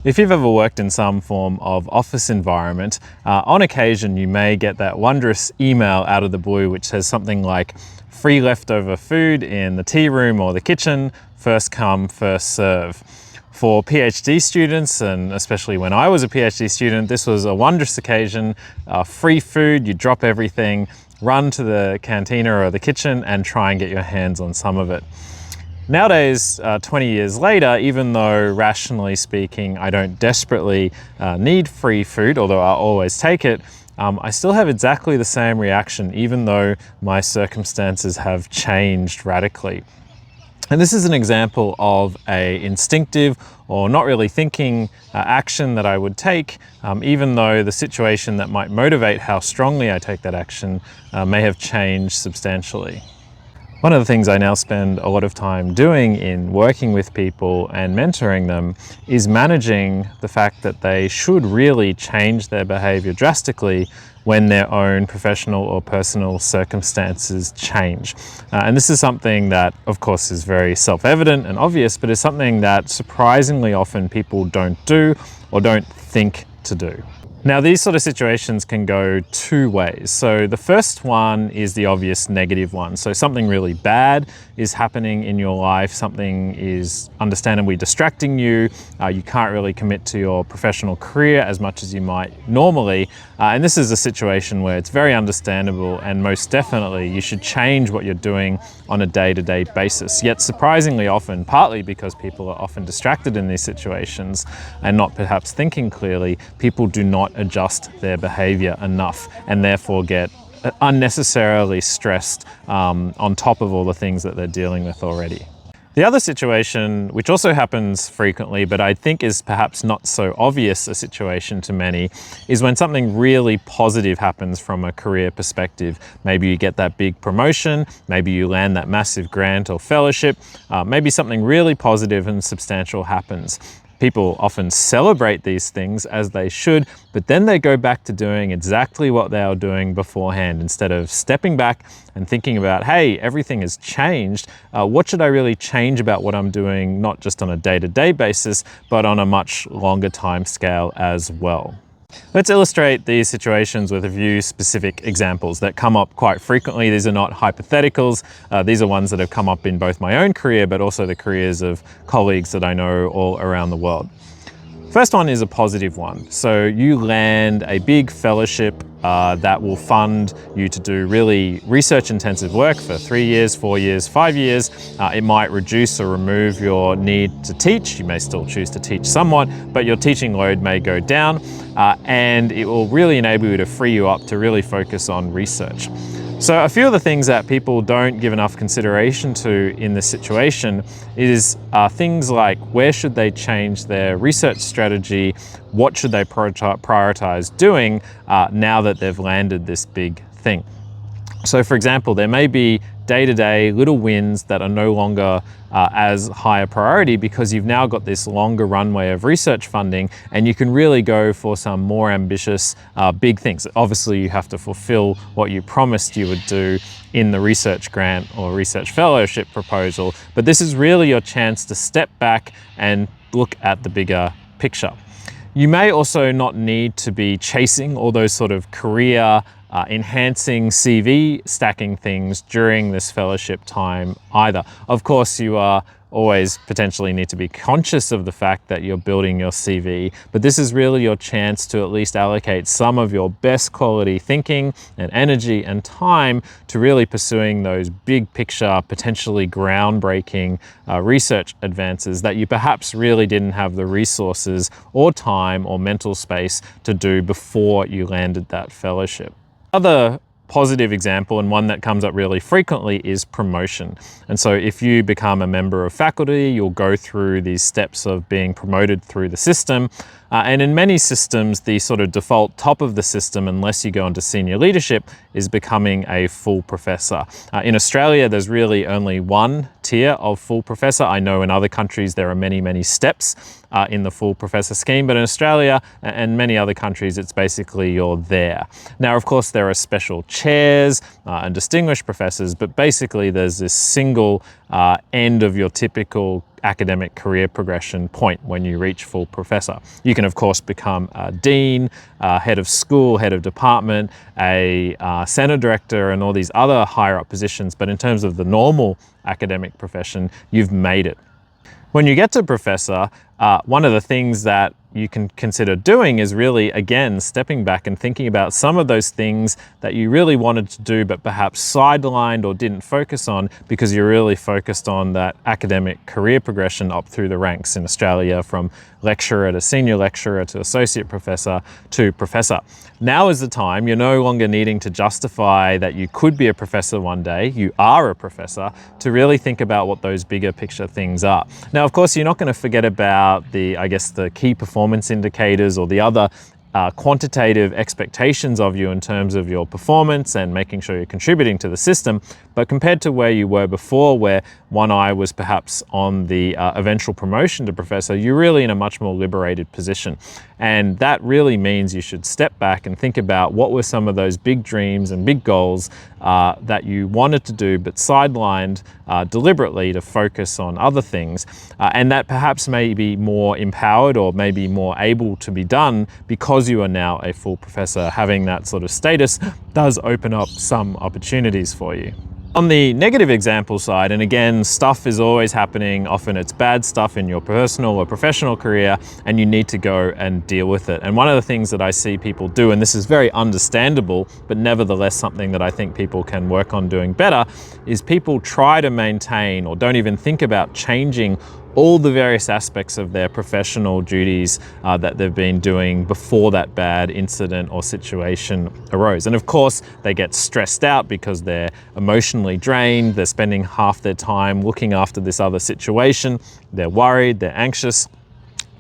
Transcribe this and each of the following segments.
If you've ever worked in some form of office environment, on occasion you may get that wondrous email out of the blue which says something like free leftover food in the tea room or the kitchen, first come, first serve. For PhD students, and especially when I was a PhD student, this was a wondrous occasion. Free food, you drop everything, run to the cantina or the kitchen and try and get your hands on some of it. Nowadays, 20 years later, even though rationally speaking, I don't desperately need free food, although I'll always take it, I still have exactly the same reaction, even though my circumstances have changed radically. And this is an example of an instinctive or not really thinking action that I would take, even though the situation that might motivate how strongly I take that action may have changed substantially. One of the things I now spend a lot of time doing in working with people and mentoring them is managing the fact that they should really change their behaviour drastically when their own professional or personal circumstances change. And this is something that, of course, is very self-evident and obvious, but is something that surprisingly often people don't do or don't think to do. Now, these sort of situations can go two ways. So the first one is the obvious negative one. So something really bad is happening in your life, something is understandably distracting you, you can't really commit to your professional career as much as you might normally. And this is a situation where it's very understandable and most definitely you should change what you're doing on a day-to-day basis. Yet surprisingly often, partly because people are often distracted in these situations and not perhaps thinking clearly, people do not adjust their behavior enough and therefore get unnecessarily stressed on top of all the things that they're dealing with already. The other situation, which also happens frequently, but I think is perhaps not so obvious a situation to many, is when something really positive happens from a career perspective. Maybe you get that big promotion, maybe you land that massive grant or fellowship, maybe something really positive and substantial happens. People often celebrate these things, as they should, but then they go back to doing exactly what they were doing beforehand. Instead of stepping back and thinking about, hey, everything has changed, what should I really change about what I'm doing, not just on a day-to-day basis, but on a much longer time scale as well. Let's illustrate these situations with a few specific examples that come up quite frequently. These are not hypotheticals. These are ones that have come up in both my own career, but also the careers of colleagues that I know all around the world. First one is a positive one. So you land a big fellowship that will fund you to do really research-intensive work for 3 years, 4 years, 5 years. It might reduce or remove your need to teach. You may still choose to teach somewhat, but your teaching load may go down, and it will really enable you to free you up to really focus on research. So a few of the things that people don't give enough consideration to in this situation is things like where should they change their research strategy, what should they prioritize doing now that they've landed this big thing. So for example, there may be day-to-day little wins that are no longer as high a priority because you've now got this longer runway of research funding and you can really go for some more ambitious big things. Obviously, you have to fulfill what you promised you would do in the research grant or research fellowship proposal, but this is really your chance to step back and look at the bigger picture. You may also not need to be chasing all those sort of career enhancing CV stacking things during this fellowship time either. Of course, you are always potentially need to be conscious of the fact that you're building your CV, but this is really your chance to at least allocate some of your best quality thinking and energy and time to really pursuing those big picture, potentially groundbreaking research advances that you perhaps really didn't have the resources or time or mental space to do before you landed that fellowship. Other positive example, and one that comes up really frequently, is promotion. And so if you become a member of faculty, you'll go through these steps of being promoted through the system. And in many systems, the sort of default top of the system, unless you go into senior leadership, is becoming a full professor. In Australia, there's really only one tier of full professor. I know in other countries there are many, many steps in the full professor scheme, but in Australia and many other countries, it's basically you're there. Now, of course, there are special chairs and distinguished professors, but basically there's this single end of your typical academic career progression point when you reach full professor. You can of course become a dean, head of school, head of department, a center director, and all these other higher up positions, but in terms of the normal academic profession, you've made it. When you get to professor, one of the things that you can consider doing is really, again, stepping back and thinking about some of those things that you really wanted to do but perhaps sidelined or didn't focus on because you're really focused on that academic career progression up through the ranks in Australia, from lecturer to senior lecturer to associate professor to professor. Now is the time. You're no longer needing to justify that you could be a professor one day. You are a professor, to really think about what those bigger picture things are. Now, of course, you're not going to forget about the key performance indicators or the other quantitative expectations of you in terms of your performance and making sure you're contributing to the system. But compared to where you were before, where one eye was perhaps on the eventual promotion to professor, you're really in a much more liberated position. And that really means you should step back and think about what were some of those big dreams and big goals that you wanted to do but sidelined deliberately to focus on other things, and that perhaps may be more empowered or maybe more able to be done because you are now a full professor. Having that sort of status does open up some opportunities for you. On the negative example side, and again, stuff is always happening. Often it's bad stuff in your personal or professional career, and you need to go and deal with it. And one of the things that I see people do, and this is very understandable, but nevertheless something that I think people can work on doing better, is people try to maintain or don't even think about changing all the various aspects of their professional duties that they've been doing before that bad incident or situation arose. And of course, they get stressed out because they're emotionally drained, they're spending half their time looking after this other situation, they're worried, they're anxious,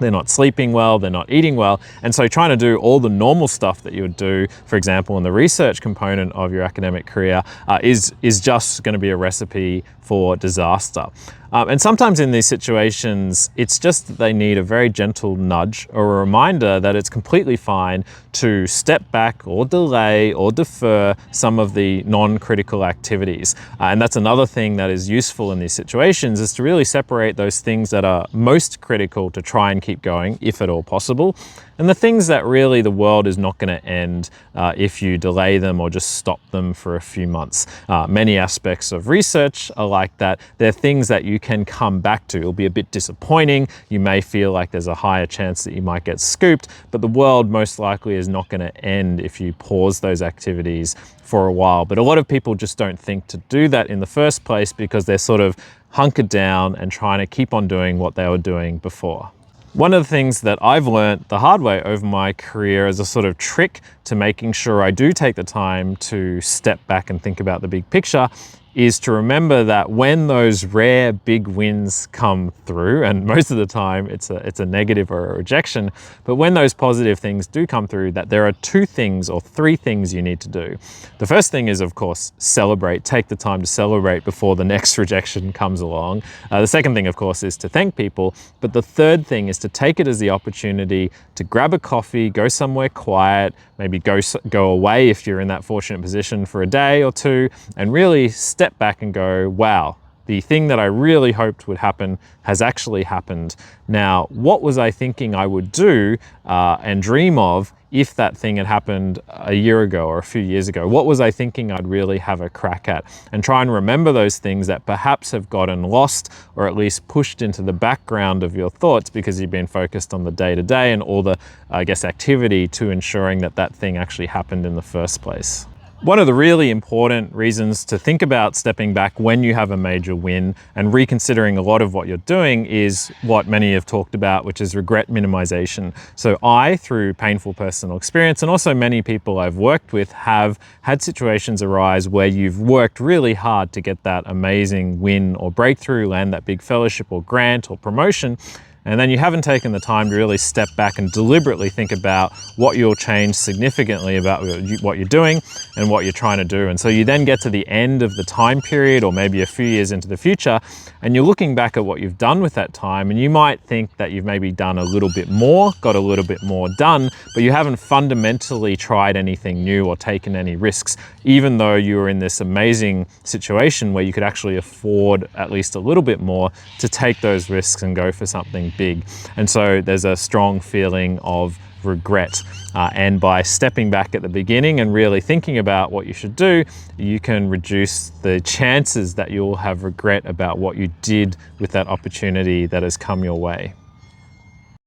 they're not sleeping well, they're not eating well. And so trying to do all the normal stuff that you would do, for example, in the research component of your academic career, is just going to be a recipe for disaster. And sometimes in these situations, it's just that they need a very gentle nudge or a reminder that it's completely fine to step back or delay or defer some of the non-critical activities. And that's another thing that is useful in these situations, is to really separate those things that are most critical to try and keep going, if at all possible, and the things that really the world is not going to end if you delay them or just stop them for a few months. Many aspects of research are like that. They're things that you can come back to. It'll be a bit disappointing. You may feel like there's a higher chance that you might get scooped, but the world most likely is not going to end if you pause those activities for a while. But a lot of people just don't think to do that in the first place because they're sort of hunkered down and trying to keep on doing what they were doing before. One of the things that I've learned the hard way over my career as a sort of trick to making sure I do take the time to step back and think about the big picture is to remember that when those rare big wins come through, and most of the time it's a negative or a rejection, but when those positive things do come through, that there are two things or three things you need to do. The first thing is, of course, celebrate. Take the time to celebrate before the next rejection comes along. The second thing, of course, is to thank people. But the third thing is to take it as the opportunity to grab a coffee, go somewhere quiet, maybe go away if you're in that fortunate position for a day or two, and really step back and go, wow, the thing that I really hoped would happen has actually happened. Now, what was I thinking I would do and dream of if that thing had happened a year ago or a few years ago? What was I thinking I'd really have a crack at? And try and remember those things that perhaps have gotten lost or at least pushed into the background of your thoughts because you've been focused on the day-to-day and all the, activity to ensuring that that thing actually happened in the first place. One of the really important reasons to think about stepping back when you have a major win and reconsidering a lot of what you're doing is what many have talked about, which is regret minimization. So I, through painful personal experience, and also many people I've worked with, have had situations arise where you've worked really hard to get that amazing win or breakthrough, land that big fellowship or grant or promotion, and then you haven't taken the time to really step back and deliberately think about what you'll change significantly about what you're doing and what you're trying to do. And so you then get to the end of the time period, or maybe a few years into the future, and you're looking back at what you've done with that time, and you might think that you've maybe done a little bit more, got a little bit more done, but you haven't fundamentally tried anything new or taken any risks, even though you were in this amazing situation where you could actually afford at least a little bit more to take those risks and go for something big. And so there's a strong feeling of regret. And by stepping back at the beginning and really thinking about what you should do, you can reduce the chances that you'll have regret about what you did with that opportunity that has come your way.